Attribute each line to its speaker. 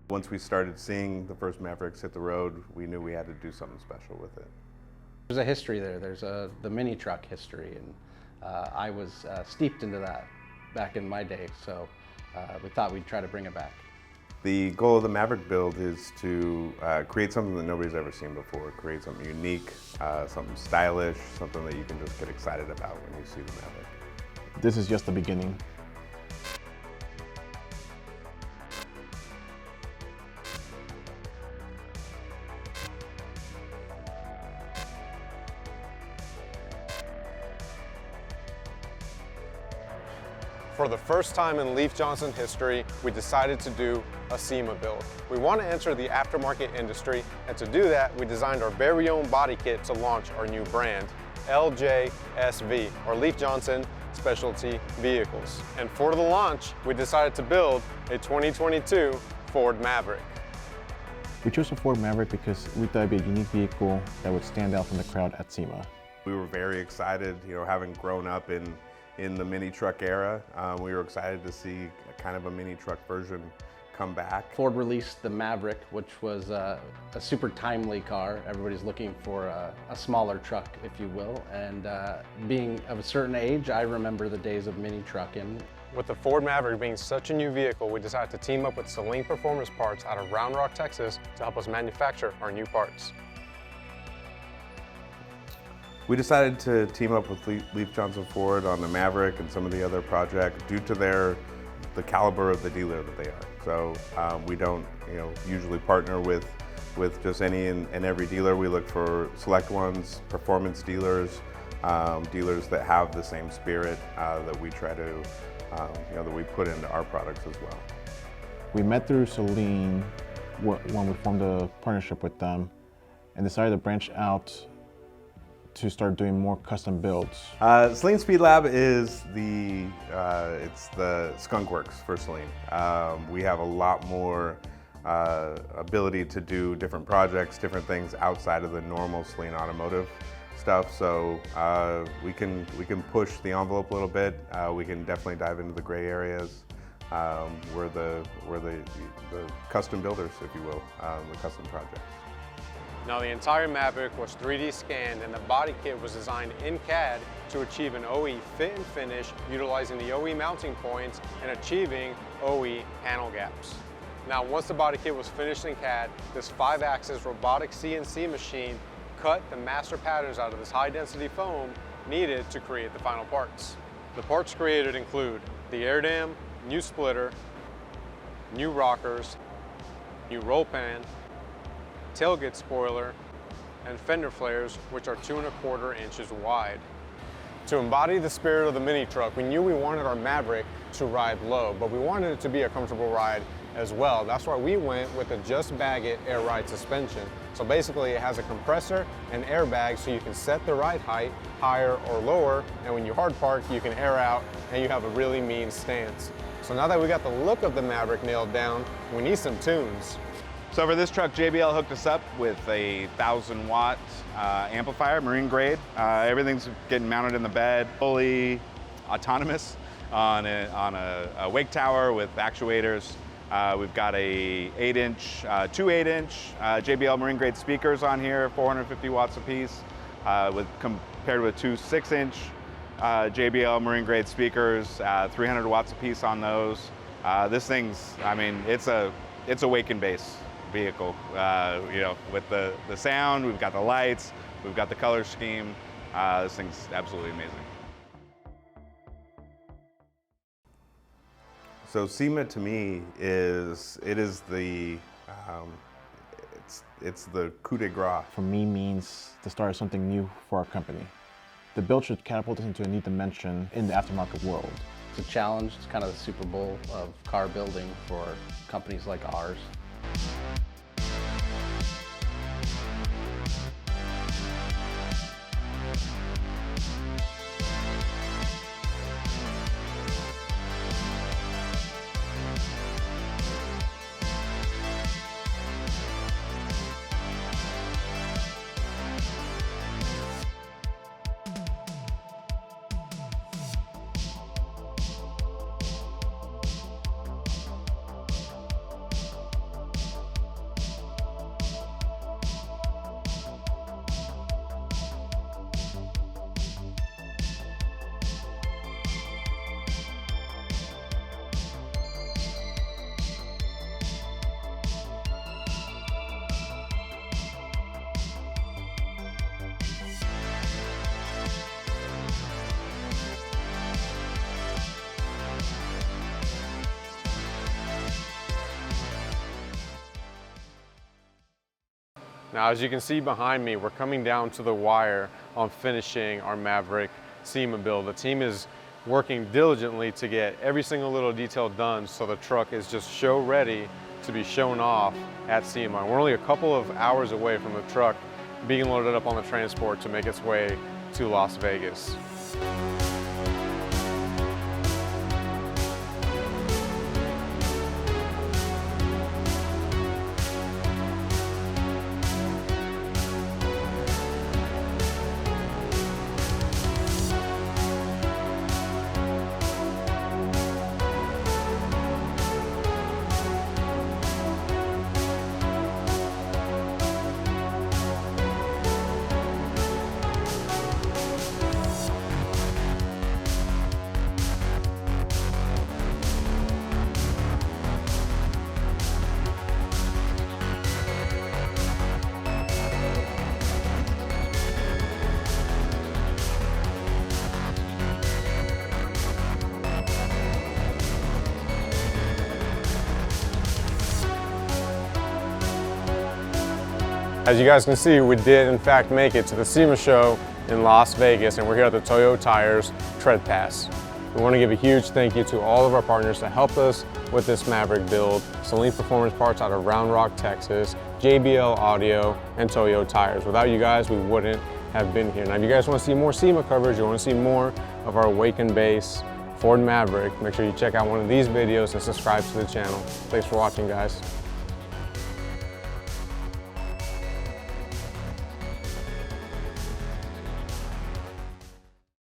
Speaker 1: Once we started seeing the first Mavericks hit the road, we knew we had to do something special with it.
Speaker 2: There's a history there. There's the mini truck history, and I was steeped into that back in my day, so we thought we'd try to bring it back.
Speaker 1: The goal of the Maverick build is to create something that nobody's ever seen before, create something unique, something stylish, something that you can just get excited about when you see the Maverick.
Speaker 3: This is just the beginning.
Speaker 4: For the first time in Leif Johnson history, we decided to do a SEMA build. We want to enter the aftermarket industry, and to do that, we designed our very own body kit to launch our new brand, LJSV, or Leif Johnson Specialty Vehicles. And for the launch, we decided to build a 2022 Ford Maverick.
Speaker 3: We chose a Ford Maverick because we thought it'd be a unique vehicle that would stand out from the crowd at SEMA.
Speaker 1: We were very excited, having grown up in the mini truck era. We were excited to see kind of a mini truck version come back.
Speaker 2: Ford released the Maverick, which was a super timely car. Everybody's looking for a smaller truck, if you will. And being of a certain age, I remember the days of mini trucking.
Speaker 4: With the Ford Maverick being such a new vehicle, we decided to team up with Saleen Performance Parts out of Round Rock, Texas to help us manufacture our new parts.
Speaker 1: We decided to team up with Leif Johnson Ford on the Maverick and some of the other projects due to the caliber of the dealer that they are. So we don't usually partner with just any and every dealer. We look for select ones, performance dealers, dealers that have the same spirit that we try to, that we put into our products as well.
Speaker 3: We met through Saleen when we formed a partnership with them and decided to branch out to start doing more custom builds.
Speaker 1: Saleen Speed Lab is it's the skunk works for Saleen. We have a lot more ability to do different projects, different things outside of the normal Saleen automotive stuff. So we can push the envelope a little bit. We can definitely dive into the gray areas. We're the custom builders, if you will, the custom projects.
Speaker 4: Now the entire Maverick was 3D scanned and the body kit was designed in CAD to achieve an OE fit and finish utilizing the OE mounting points and achieving OE panel gaps. Now once the body kit was finished in CAD, this 5-axis robotic CNC machine cut the master patterns out of this high density foam needed to create the final parts. The parts created include the air dam, new splitter, new rockers, new roll pan, tailgate spoiler, and fender flares, which are 2 1/4 inches wide. To embody the spirit of the mini truck, we knew we wanted our Maverick to ride low, but we wanted it to be a comfortable ride as well. That's why we went with a Just Bag It air ride suspension. So basically it has a compressor and airbag so you can set the ride height higher or lower, and when you hard park, you can air out and you have a really mean stance. So now that we got the look of the Maverick nailed down, we need some tunes.
Speaker 5: So for this truck, JBL hooked us up with a 1,000-watt amplifier, marine grade. Everything's getting mounted in the bed, fully autonomous on a wake tower with actuators. We've got a 8-inch, two 8-inch JBL marine grade speakers on here, 450 watts apiece, compared with two 6-inch JBL marine grade speakers, 300 watts apiece on those. This thing's, it's a wake and bass vehicle, with the sound, we've got the lights, we've got the color scheme. This thing's absolutely amazing.
Speaker 1: So SEMA to me is the coup de grace.
Speaker 3: For me means the start of something new for our company. The build should catapult us into a new dimension in the aftermarket world.
Speaker 2: It's a challenge. It's kind of the Super Bowl of car building for companies like ours.
Speaker 4: Now, as you can see behind me, we're coming down to the wire on finishing our Maverick SEMA build. The team is working diligently to get every single little detail done so the truck is just show ready to be shown off at SEMA. We're only a couple of hours away from the truck being loaded up on the transport to make its way to Las Vegas. As you guys can see, we did in fact make it to the SEMA show in Las Vegas, and we're here at the Toyo Tires Treadpass. We want to give a huge thank you to all of our partners that helped us with this Maverick build: Saleen Performance Parts out of Round Rock, Texas, JBL Audio, and Toyo Tires. Without you guys, we wouldn't have been here. Now, if you guys want to see more SEMA coverage, you want to see more of our Wake and Base Ford Maverick, make sure you check out one of these videos and subscribe to the channel. Thanks for watching, guys.